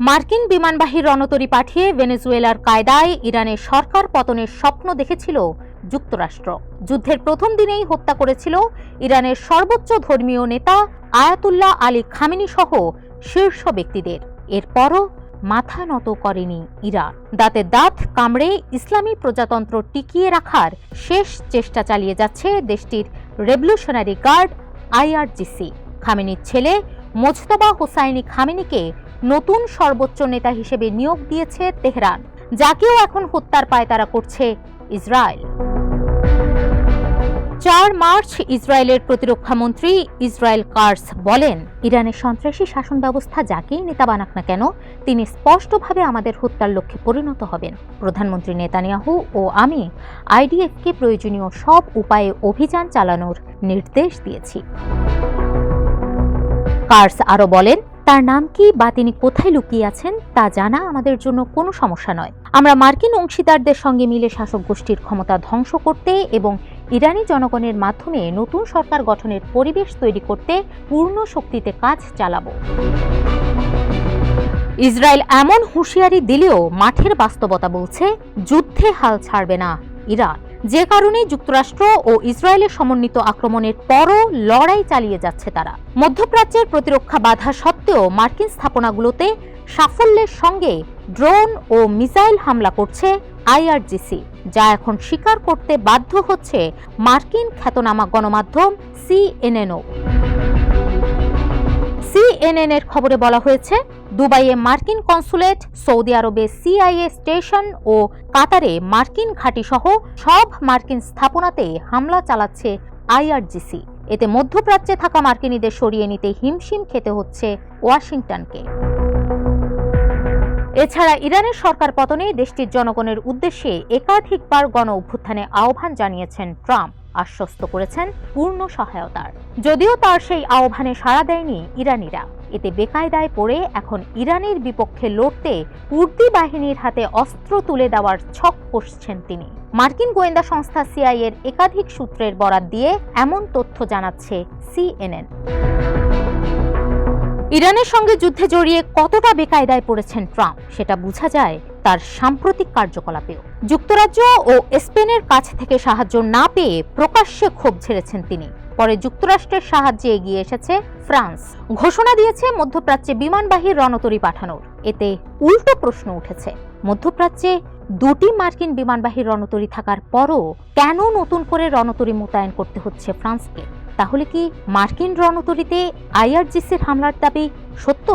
মার্কিন বিমানবাহী রণতরী পাঠিয়ে ভেনেজুয়েলার কায়দায় ইরানের সরকার পতনের স্বপ্ন দেখেছিল যুক্তরাষ্ট্র। যুদ্ধের প্রথম দিনেই হত্যা করেছিল ইরানের সর্বোচ্চ ধর্মীয় নেতা আয়াতুল্লাহ আলী খামেনি সহ শীর্ষ ব্যক্তিদের। এরপরও মাথা নত করেনি ইরান। দাঁতে দাঁত কামড়ে ইসলামী প্রজাতন্ত্র টিকিয়ে রাখার শেষ চেষ্টা চালিয়ে যাচ্ছে দেশটির রেভলিউশনারি গার্ড আইআরজিসি। খামেনির ছেলে মোজতবা হোসাইনি খামেনিকে নতুন সর্বোচ্চ নেতা হিসেবে নিয়োগ দিয়েছে তেহরান, যাকেও এখন হত্যার পায়তারা করছে ইসরায়েল। 4 মার্চ ইসরায়েলের প্রতিরক্ষা মন্ত্রী ইসরায়েল কার্স বলেন, ইরানের সন্ত্রাসী শাসন ব্যবস্থা যাকেই নেতা বানাক না কেন, তিনি স্পষ্টভাবে আমাদের হত্যার লক্ষ্যে পরিণত হবেন। প্রধানমন্ত্রী নেতানিয়াহু ও আমি আইডিএফকে প্রয়োজনীয় সব উপায়ে অভিযান চালানোর নির্দেশ দিয়েছি। কার্স আরও বলেন, তার নাম কি বা তিনি কোথায় লুকিয়ে আছেন তা জানা আমাদের জন্য কোনো সমস্যা নয়। আমরা মার্কিন অংশীদারদের সঙ্গে মিলে শাসক গোষ্ঠীর ক্ষমতা ধ্বংস করতে এবং ইরানি জনগণের মাধ্যমে নতুন সরকার গঠনের পরিবেশ তৈরি করতে পূর্ণ শক্তিতে কাজ চালাব। ইসরায়েল এমন হুঁশিয়ারি দিলেও মাঠের বাস্তবতা বলছে যুদ্ধে হাল ছাড়বে না ইরান, যে কারণে যুক্তরাষ্ট্র ও ইসরায়েলের সমন্বিত আক্রমণের পরও লড়াই চালিয়ে যাচ্ছে তারা। মধ্যপ্রাচ্যের প্রতিরক্ষা বাধা সত্ত্বেও মার্কিন স্থাপনাগুলোতে সাফল্যের সঙ্গে ড্রোন ও মিসাইল হামলা করছে আইআরজিসি, যা এখন স্বীকার করতে বাধ্য হচ্ছে মার্কিন খ্যাতনামা গণমাধ্যম সিএনএনও। সিএনএন-এর খবরে বলা হয়েছে, দুবাইয়ে মার্কিন কনসুলেট, সৌদি আরবে সিআইএ স্টেশন ও কাতারে মার্কিন ঘাঁটি সহ সব মার্কিন স্থাপনাতে হামলা চালাচ্ছে আইআরজিসি। এতে মধ্যপ্রাচ্যে থাকা মার্কিনীদের সরিয়ে নিতে হিমশিম খেতে হচ্ছে ওয়াশিংটনকে। এছাড়া ইরানের সরকার পতনে দেশটির জনগণের উদ্দেশ্যে একাধিকবার গণ অভ্যুত্থানে আহ্বান জানিয়েছেন ট্রাম্প, আশ্বস্ত করেছেন পূর্ণ সহায়তার। যদিও তার সেই আহ্বানে সাড়া দেয়নি ইরানিরা। এতে বেকায়দায় পড়ে এখন ইরানের বিপক্ষে লড়তে কুর্দি বাহিনীর হাতে অস্ত্র তুলে দেওয়ার ছক কষছেন তিনি। মার্কিন গোয়েন্দা সংস্থা সিআইএর একাধিক সূত্রের বরাত দিয়ে এমন তথ্য জানাচ্ছে সিএনএন। ইরানের সঙ্গে যুদ্ধে জড়িয়ে কতটা বেকায়দায় পড়েছেন ট্রাম্প সেটা বোঝা যায় তার সাম্প্রতিক কার্যকলাপেও। যুক্তরাজ্য ও স্পেনের কাছ থেকে সাহায্য না পেয়ে প্রকাশ্যে ক্ষোভ ঝেড়েছেন তিনি। পরে যুক্তরাষ্ট্রের সাহায্যে এগিয়ে এসেছে ফ্রান্স, ঘোষণা দিয়েছে মধ্যপ্রাচ্যে বিমানবাহী রণতরী পাঠানোর। এতে উল্টো প্রশ্ন উঠেছে, মধ্যপ্রাচ্যে 2টি মার্কিন বিমানবাহী রণতরী থাকার পরও কেন নতুন করে রণতরী মোতায়েন করতে হচ্ছে ফ্রান্সকে? তাহলে কি মার্কিন রণতরীতে আইআরজিসির হামলার দাবি সত্য?